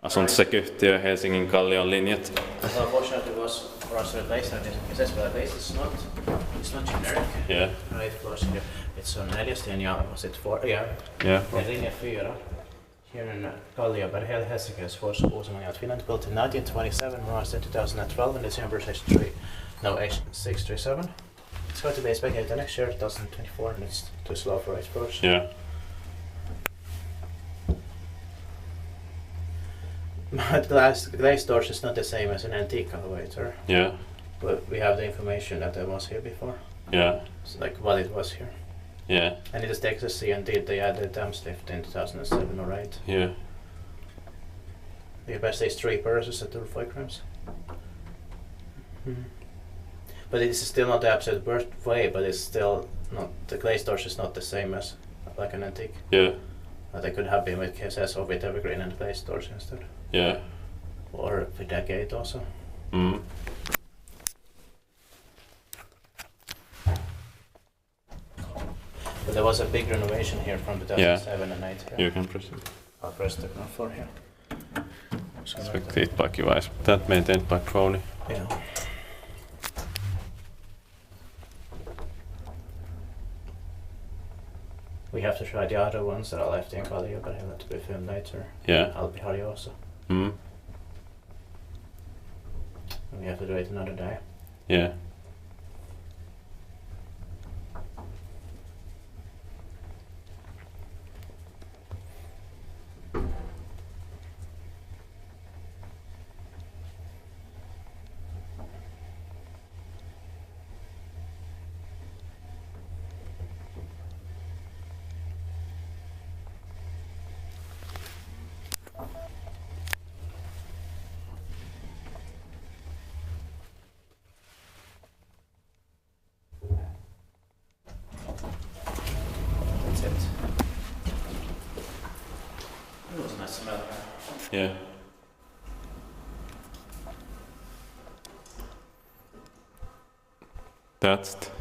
Asuntosäätiö Helsingin Kallion linjat. Unfortunately, was for us replaced and accessible at least it's not generic. Yeah. Right floors here. It's on Neljäs linja, was it 4? Yeah. Yeah. And linja 4. Here in Kallio, but Helsinki is for schools in Finland, built in 1927, modernized in 2012, and December 637. It's going to be expected next year, 2024, and it's too slow for 8 floors. Yeah. But glass doors is not the same as an antique elevator. Yeah. But we have the information that it was here before. Yeah. It's like what it was here. Yeah. And it is Texas C&D, they added Dams lift in 2007 or 8. Yeah. The best is 3 purses at the roof grams. But it is still not the absolute worst way, but it's still not, the glaze doors is not the same as like an antique. Yeah. They could have been with KSS or with evergreen and glaze doors instead. Yeah. Or with that gate also. Mm. But there was a big renovation here from 2007 and 8. You can proceed. I'll press the knob for here. Expected by device. That maintained by Kone. Yeah. We have to try the other ones that are left in Kallio, but he'll have to be filmed later. Yeah. I'll be Harry also. Mm. And we have to do it another day. Yeah. That's it. It was a nice smell. Yeah. That's it.